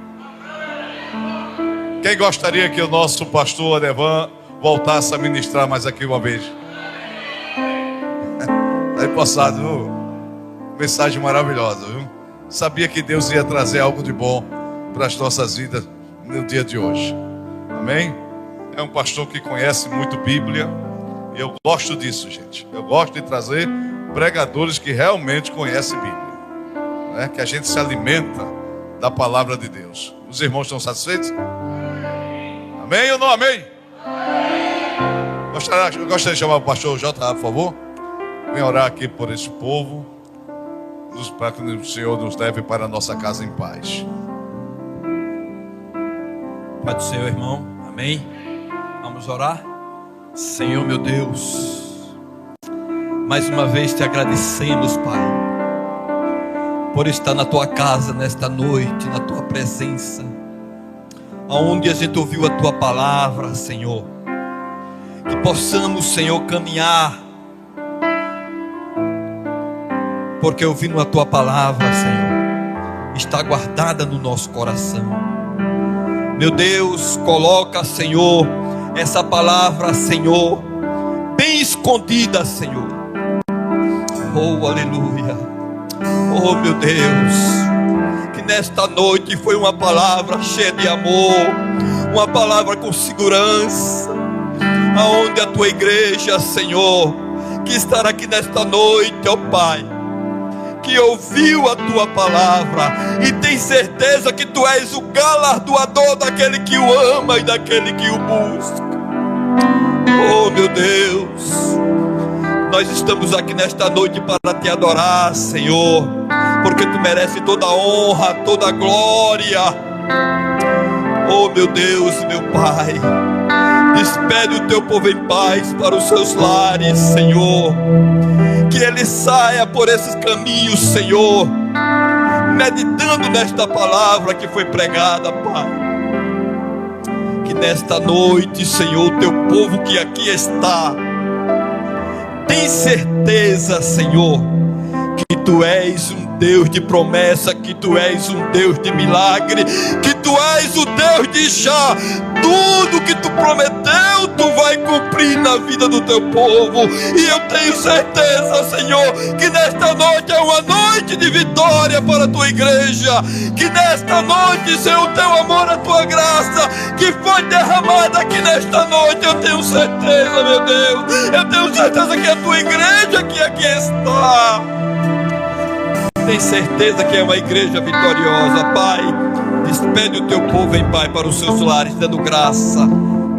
[SPEAKER 3] Quem gostaria que o nosso pastor Adevan voltasse a ministrar mais aqui uma vez? Aí passado, viu? Mensagem maravilhosa, viu? Sabia que Deus ia trazer algo de bom para as nossas vidas no dia de hoje. Amém? É um pastor que conhece muito Bíblia. E eu gosto disso, gente. Eu gosto de trazer pregadores que realmente conhecem Bíblia, né? Que a gente se alimenta da palavra de Deus. Os irmãos estão satisfeitos? Amém ou não amém? Gostaria de chamar o pastor J, por favor. Vem orar aqui por esse povo, para que o Senhor nos leve para a nossa casa em paz.
[SPEAKER 4] Pai do Senhor, irmão. Amém. Vamos orar. Senhor, meu Deus, mais uma vez te agradecemos, Pai, por estar na tua casa nesta noite, na tua presença, aonde a gente ouviu a tua palavra, Senhor. Que possamos, Senhor, caminhar, porque ouvindo a tua palavra, Senhor, está guardada no nosso coração. Meu Deus, coloca, Senhor, essa palavra, Senhor, bem escondida, Senhor. Oh, aleluia. Oh, meu Deus, que nesta noite foi uma palavra cheia de amor, uma palavra com segurança, aonde a tua igreja, Senhor, que estará aqui nesta noite, ó Pai, que ouviu a tua palavra e tem certeza que tu és o galardoador daquele que o ama e daquele que o busca. Oh, meu Deus, nós estamos aqui nesta noite para te adorar, Senhor, porque tu mereces toda a honra, toda a glória. Oh, meu Deus, meu Pai, despede o teu povo em paz para os seus lares, Senhor. Que ele saia por esses caminhos, Senhor, meditando nesta palavra que foi pregada, Pai. Que nesta noite, Senhor, o teu povo que aqui está tem certeza, Senhor, que tu és um Deus de promessa, que tu és um Deus de milagre, que tu és o Deus de já. Tudo que tu prometeu, tu vai cumprir na vida do teu povo. E eu tenho certeza, Senhor, que nesta noite é uma noite de vitória para a tua igreja. Que nesta noite, Senhor, o teu amor, a tua graça, que foi derramada aqui nesta noite, eu tenho certeza, meu Deus, eu tenho certeza que a tua igreja que aqui está tem certeza que é uma igreja vitoriosa. Pai, despede o teu povo em paz para os seus lares, dando graça,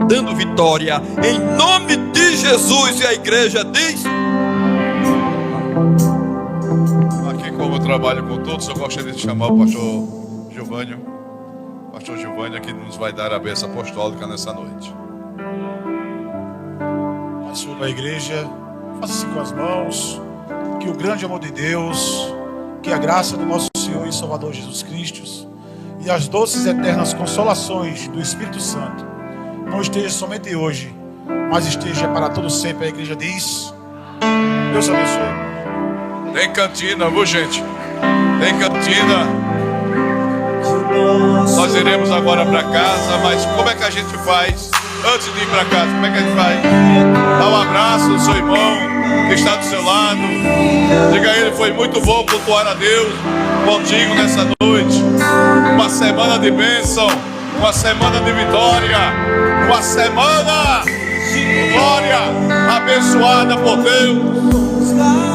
[SPEAKER 4] dando vitória, em nome de Jesus. E a igreja diz:
[SPEAKER 3] aqui, como eu trabalho com todos, eu gostaria de chamar o pastor Giovânio. Pastor Giovânio que nos vai dar a bênção apostólica nessa noite.
[SPEAKER 5] Pastor da igreja, faça-se com as mãos. Que o grande amor de Deus, que a graça do nosso Senhor e Salvador Jesus Cristo e as doces e eternas consolações do Espírito Santo não esteja somente hoje, mas esteja para todo sempre. A igreja diz: Deus abençoe.
[SPEAKER 3] Tem cantina, viu, gente? Tem cantina. Nós iremos agora para casa, mas como é que a gente faz antes de ir para casa? Como é que a gente faz? Dá um abraço no seu irmão que está do seu lado. Diga a ele: foi muito bom cultuar a Deus contigo nessa noite. Uma semana de bênção, uma semana de vitória, uma semana de glória abençoada por Deus.